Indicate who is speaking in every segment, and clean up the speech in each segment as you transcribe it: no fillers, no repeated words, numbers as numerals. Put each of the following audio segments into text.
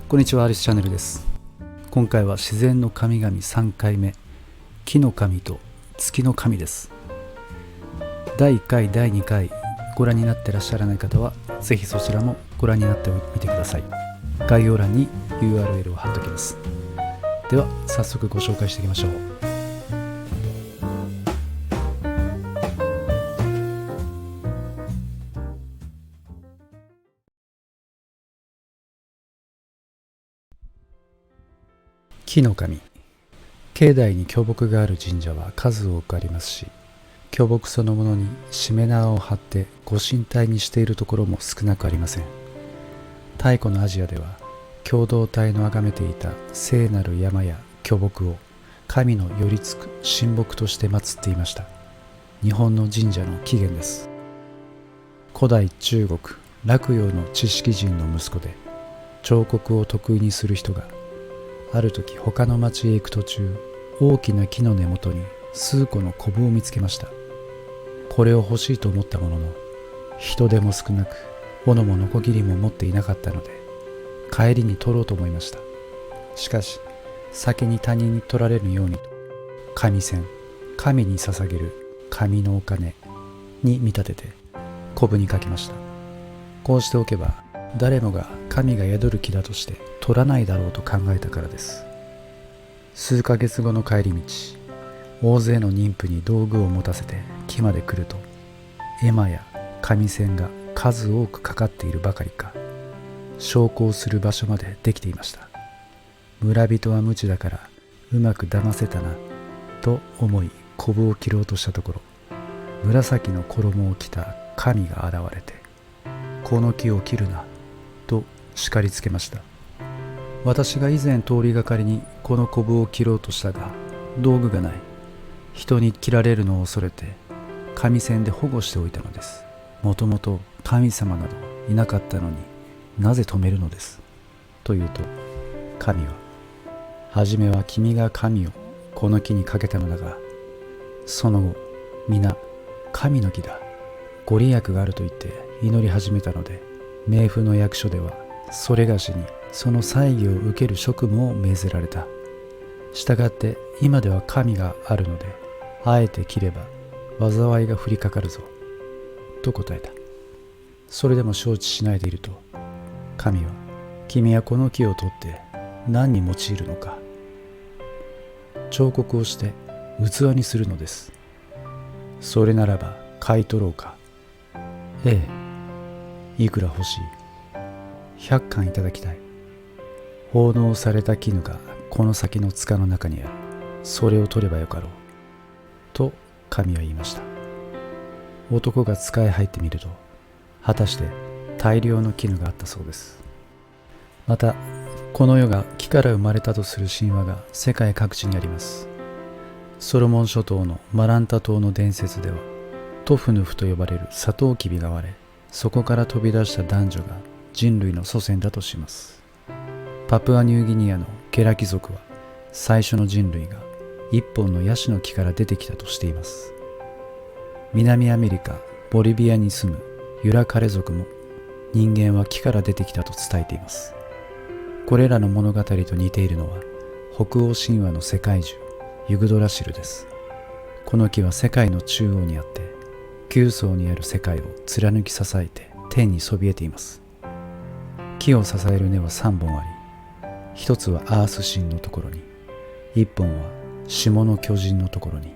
Speaker 1: こんにちは、アリスチャンネルです。今回は自然の神々3回目、木の神と月の神です。第1回、第2回ご覧になってらっしゃらない方はぜひそちらもご覧になってみてください。概要欄に URL を貼っておきます。では早速ご紹介していきましょう。木の神。境内に巨木がある神社は数多くありますし、巨木そのものにしめ縄を張ってご神体にしているところも少なくありません。太古のアジアでは共同体の崇めていた聖なる山や巨木を神の寄りつく神木として祀っていました。日本の神社の起源です。古代中国洛陽の知識人の息子で彫刻を得意にする人がある時他の町へ行く途中、大きな木の根元に数個のコブを見つけました。これを欲しいと思ったものの、人手も少なく斧もノコギリも持っていなかったので帰りに取ろうと思いました。しかし先に他人に取られるようにと、神仙、神に捧げる神のお金に見立ててコブにかけました。こうしておけば誰もが神が宿る木だとして取らないだろうと考えたからです。数ヶ月後の帰り道、大勢の妊婦に道具を持たせて木まで来ると、絵馬や紙線が数多くかかっているばかりか、焼香する場所までできていました。村人は無知だからうまく騙せたなと思い、コブを切ろうとしたところ、紫の衣を着た神が現れて、この木を切るなと叱りつけました。私が以前通りがかりにこのコブを切ろうとしたが、道具がない。人に切られるのを恐れて紙線で保護しておいたのです。もともと神様などいなかったのになぜ止めるのですと言うと、神は、はじめは君が神をこの木にかけたのだが、その後皆神の木だ、ご利益があると言って祈り始めたので、冥府の役所ではそれがしにその祭儀を受ける職務を命ぜられた。したがって今では神があるので、あえて切れば災いが降りかかるぞと答えた。それでも承知しないでいると、神は、君はこの木を取って何に用いるのか。彫刻をして器にするのです。それならば買い取ろうか。ええ、いくら欲しい。100貫いただきたい。奉納された絹がこの先の塚の中にある。それを取ればよかろうと神は言いました。男が塚へ入ってみると、果たして大量の絹があったそうです。またこの世が木から生まれたとする神話が世界各地にあります。ソロモン諸島のマランタ島の伝説では、トフヌフと呼ばれるサトウキビが割れ、そこから飛び出した男女が人類の祖先だとします。パプアニューギニアのケラキ族は、最初の人類が一本のヤシの木から出てきたとしています。南アメリカボリビアに住むユラカレ族も、人間は木から出てきたと伝えています。これらの物語と似ているのは、北欧神話の世界樹ユグドラシルです。この木は世界の中央にあって、9層にある世界を貫き支えて天にそびえています。木を支える根は3本あり、一つはアース神のところに、一本は霜の巨人のところに、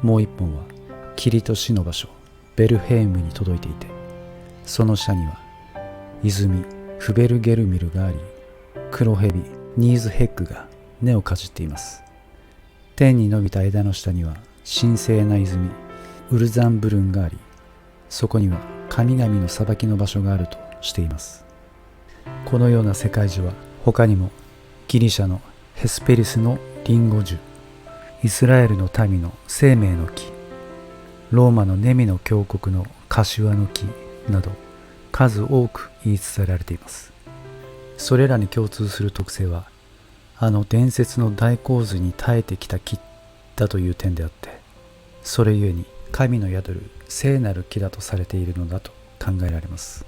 Speaker 1: もう一本は霧と死の場所ベルヘイムに届いていて、その下には泉フベルゲルミルがあり、黒蛇ニーズヘッグが根をかじっています。天に伸びた枝の下には神聖な泉ウルザンブルンがあり、そこには神々の裁きの場所があるとしています。このような世界樹は他にも、ギリシャのヘスペリスのリンゴ樹、イスラエルの民の生命の木、ローマのネミの峡谷の柏の木など、数多く言い伝えられています。それらに共通する特性は、あの伝説の大洪水に耐えてきた木だという点であって、それゆえに神の宿る聖なる木だとされているのだと考えられます。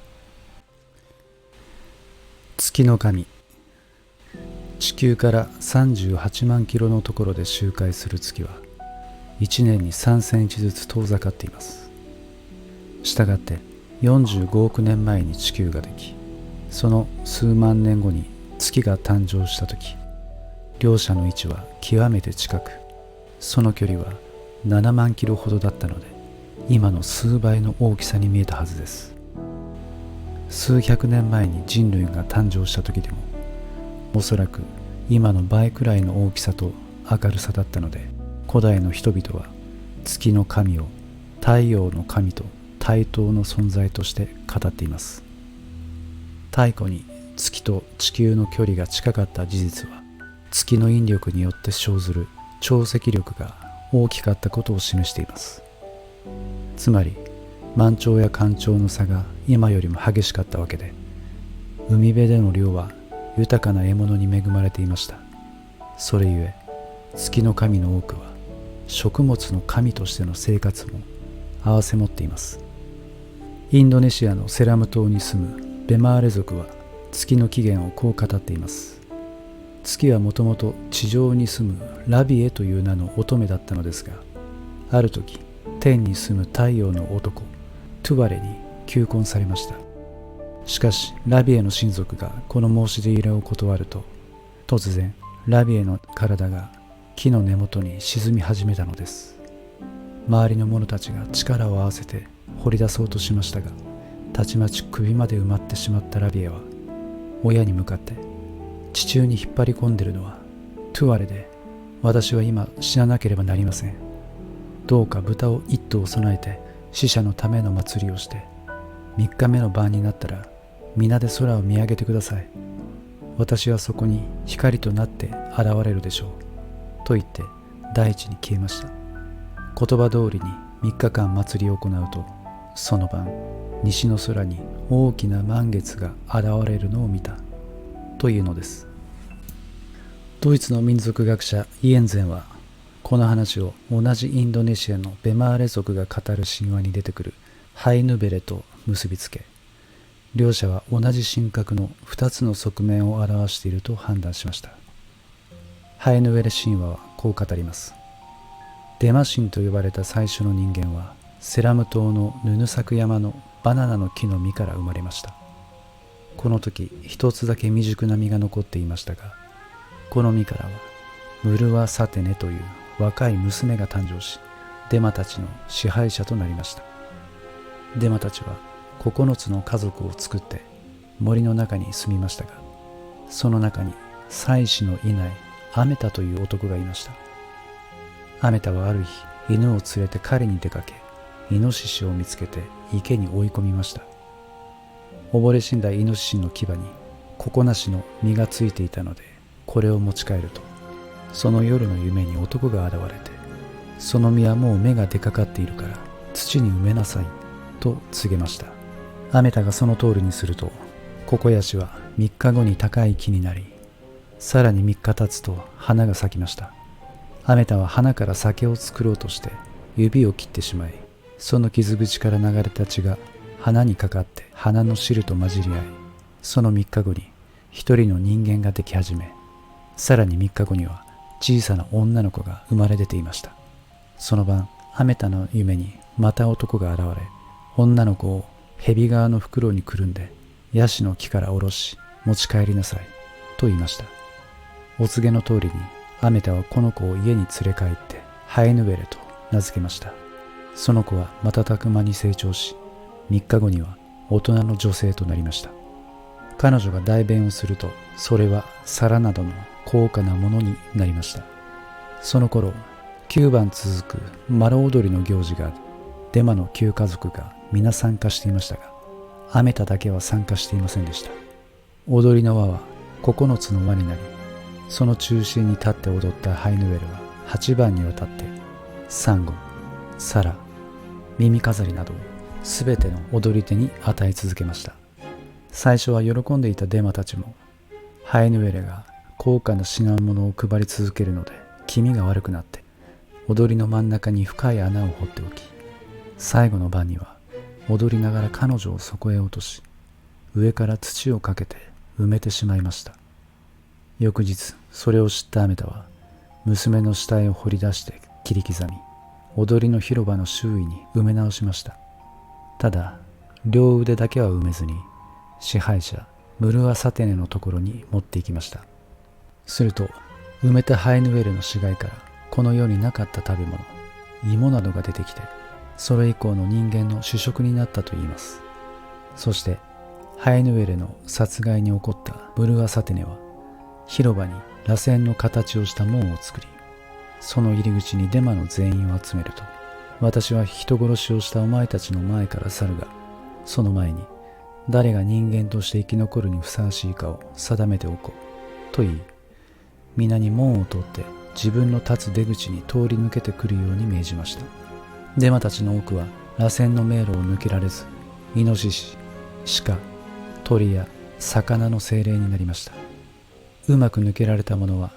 Speaker 1: 月の神。地球から38万キロのところで周回する月は1年に3センチずつ遠ざかっています。したがって45億年前に地球ができ、その数万年後に月が誕生したとき、両者の位置は極めて近く、その距離は7万キロほどだったので、今の数倍の大きさに見えたはずです。数百年前に人類が誕生した時でも、おそらく今の倍くらいの大きさと明るさだったので、古代の人々は月の神を太陽の神と対等の存在として語っています。太古に月と地球の距離が近かった事実は、月の引力によって生ずる潮汐力が大きかったことを示しています。つまり満潮や干潮の差が今よりも激しかったわけで、海辺での漁は豊かな獲物に恵まれていました。それゆえ月の神の多くは食物の神としての生活も併せ持っています。インドネシアのセラム島に住むベマーレ族は月の起源をこう語っています。月はもともと地上に住むラビエという名の乙女だったのですが、ある時天に住む太陽の男トゥワレに求婚されました。しかしラビエの親族がこの申し出入れを断ると、突然ラビエの体が木の根元に沈み始めたのです。周りの者たちが力を合わせて掘り出そうとしましたが、たちまち首まで埋まってしまったラビエは親に向かって、地中に引っ張り込んでいるのはトゥワレで、私は今死ななければなりません。どうか豚を一頭備えて死者のための祭りをして、3日目の晩になったら皆で空を見上げてください。私はそこに光となって現れるでしょう。と言って大地に消えました。言葉通りに3日間祭りを行うと、その晩西の空に大きな満月が現れるのを見たというのです。ドイツの民族学者イエンゼンは、この話を同じインドネシアのベマーレ族が語る神話に出てくるハイヌベレと結びつけ、両者は同じ神格の2つの側面を表していると判断しました。ハイヌベレ神話はこう語ります。デマ神と呼ばれた最初の人間は、セラム島のヌヌサク山のバナナの木の実から生まれました。この時一つだけ未熟な実が残っていましたが、この実からはムルワ・サテネという若い娘が誕生し、デマたちの支配者となりました。デマたちは9つの家族を作って森の中に住みましたが、その中に妻子のいないアメタという男がいました。アメタはある日、犬を連れて狩りに出かけ、イノシシを見つけて池に追い込みました。溺れ死んだイノシシの牙にココナシの実がついていたので、これを持ち帰ると、その夜の夢に男が現れて、その実はもう芽が出かかっているから土に埋めなさいと告げました。アメタがその通りにすると、ココヤシは3日後に高い木になり、さらに3日経つと花が咲きました。アメタは花から酒を作ろうとして指を切ってしまい、その傷口から流れた血が花にかかって花の汁と混じり合い、その3日後に一人の人間ができ始め、さらに3日後には小さな女の子が生まれ出ていました。その晩、アメタの夢にまた男が現れ、女の子を蛇側の袋にくるんでヤシの木から下ろし持ち帰りなさいと言いました。お告げの通りにアメタはこの子を家に連れ帰ってハイヌベレと名付けました。その子は瞬く間に成長し、3日後には大人の女性となりました。彼女が代弁をすると、それは皿などの高価なものになりました。その頃、9晩続くマロ踊りの行事があり、デマの9家族が皆参加していましたが、アメタだけは参加していませんでした。踊りの輪は9つの輪になり、その中心に立って踊ったハイヌウェルは8晩にわたってサンゴ、サラ、耳飾りなどをすべての踊り手に与え続けました。最初は喜んでいたデマたちも、ハイヌウェルが高価な品物を配り続けるので気味が悪くなって、踊りの真ん中に深い穴を掘っておき、最後の晩には踊りながら彼女をそこへ落とし、上から土をかけて埋めてしまいました。翌日それを知ったアメタは娘の死体を掘り出して切り刻み、踊りの広場の周囲に埋め直しました。ただ両腕だけは埋めずに支配者ムルア・サテネのところに持っていきました。すると埋めたハイヌウェルの死骸からこの世になかった食べ物、芋などが出てきて、それ以降の人間の主食になったといいます。そしてハイヌウェルの殺害に起こったムルア・サテネは広場に螺旋の形をした門を作り、その入り口にデマの全員を集めると、私は人殺しをしたお前たちの前から去るが、その前に誰が人間として生き残るにふさわしいかを定めておこうと言い、皆に門を通って自分の立つ出口に通り抜けてくるように命じました。デマたちの多くは螺旋の迷路を抜けられず、イノシシ、鹿、鳥や魚の精霊になりました。うまく抜けられた者は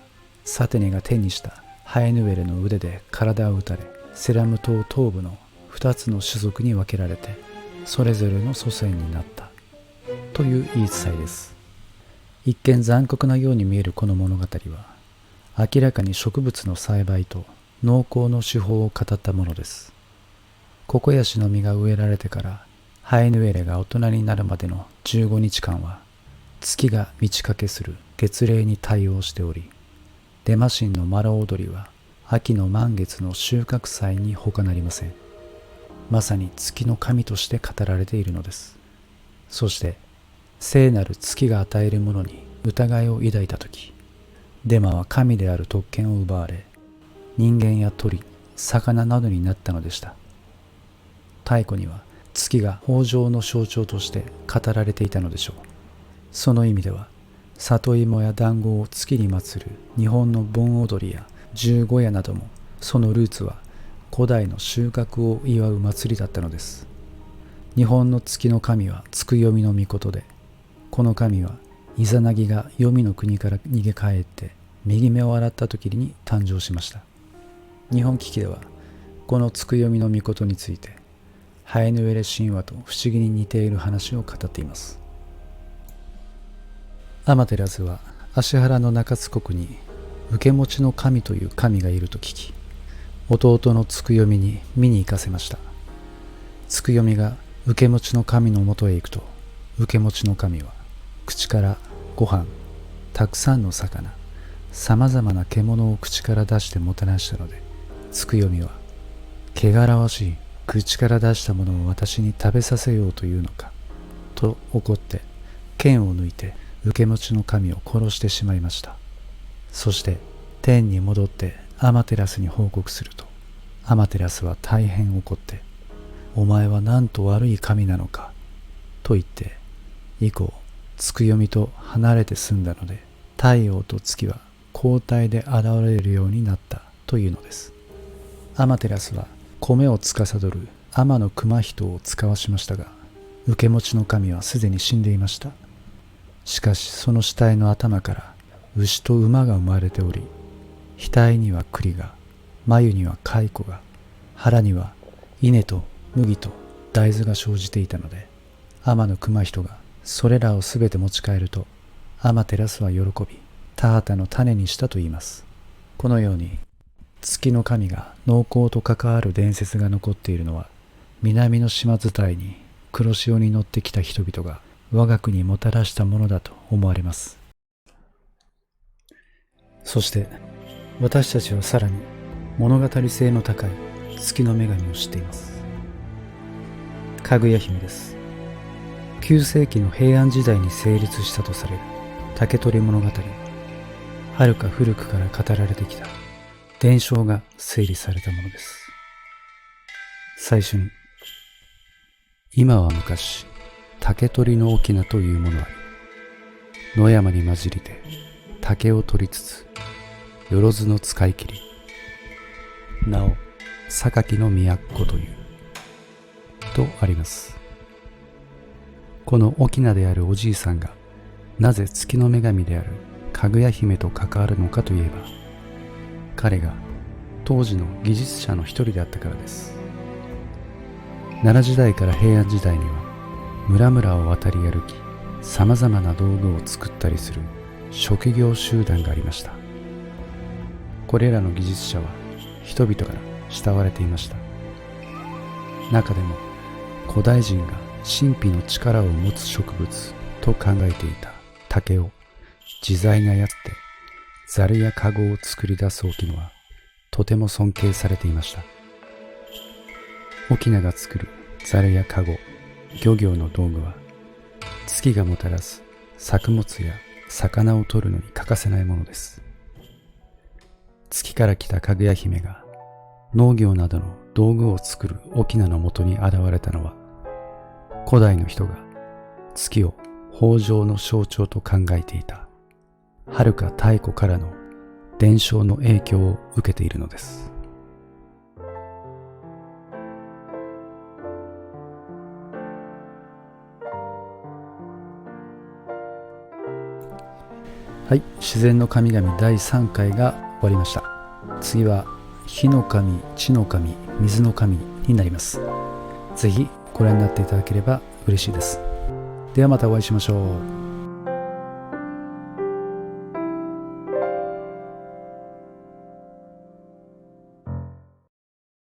Speaker 1: サテネが手にしたハイヌウェルの腕で体を打たれ、セラム島東部の2つの種族に分けられて、それぞれの祖先になったという言い伝えです。一見残酷なように見えるこの物語は、明らかに植物の栽培と農耕の手法を語ったものです。ココヤシの実が植えられてからハイヌウェレが大人になるまでの15日間は、月が満ち欠けする月齢に対応しており、デマ神のマラ踊りは秋の満月の収穫祭に他なりません。まさに月の神として語られているのです。そして聖なる月が与えるものに疑いを抱いたとき、デマは神である特権を奪われ、人間や鳥、魚などになったのでした。太古には月が豊穣の象徴として語られていたのでしょう。その意味では、里芋や団子を月に祀る日本の盆踊りや十五夜なども、そのルーツは古代の収穫を祝う祭りだったのです。日本の月の神は月読みの命で、この神はイザナギが黄泉の国から逃げ帰って右目を洗った時に誕生しました。日本危機ではこの月読みの命について、ハイヌウェレ神話と不思議に似ている話を語っています。アマテラスは芦原の中津国に受け持ちの神という神がいると聞き、弟の月読みに見に行かせました。月読みが受け持ちの神のもとへ行くと、受け持ちの神は口からご飯、たくさんの魚、さまざまな獣を口から出してもてなしたので、月読みは汚らわしい口から出したものを私に食べさせようというのかと怒って、剣を抜いて受け持ちの神を殺してしまいました。そして天に戻ってアマテラスに報告すると、アマテラスは大変怒って、お前はなんと悪い神なのかと言って、以降月読みと離れて住んだので、太陽と月は交代で現れるようになったというのです。アマテラスは米を司る天の熊人を使わしましたが、受け持ちの神はすでに死んでいました。しかしその死体の頭から牛と馬が生まれており、額には栗が、眉には蚕が、腹には稲と麦と大豆が生じていたので、天の熊人がそれらをすべて持ち帰ると、アマテラスは喜び、田畑の種にしたと言います。このように月の神が農耕と関わる伝説が残っているのは、南の島伝いに黒潮に乗ってきた人々が我が国にもたらしたものだと思われます。そして私たちはさらに物語性の高い月の女神を知っています。かぐや姫です。9世紀の平安時代に成立したとされる竹取物語、はるか古くから語られてきた伝承が整理されたものです。最初に、今は昔竹取の翁というものあり、野山に混じりて竹を取りつつ、よろずの使い切り、なお榊の都というとあります。この翁であるおじいさんがなぜ月の女神であるかぐや姫と関わるのかといえば、彼が当時の技術者の一人であったからです。奈良時代から平安時代には村々を渡り歩き、さまざまな道具を作ったりする職業集団がありました。これらの技術者は人々から慕われていました。中でも古代人が神秘の力を持つ植物と考えていた竹を自在に操ってザルやカゴを作り出す沖野はとても尊敬されていました。沖野が作るザルやカゴ、漁業の道具は月がもたらす作物や魚を取るのに欠かせないものです。月から来たかぐや姫が農業などの道具を作る沖野のもとに現れたのは、古代の人が月を豊穣の象徴と考えていた遥か太古からの伝承の影響を受けているのです。はい、自然の神々第3回が終わりました。次は火の神、地の神、水の神になります。ぜひご覧になっていただければ嬉しいです。ではまたお会いしましょう。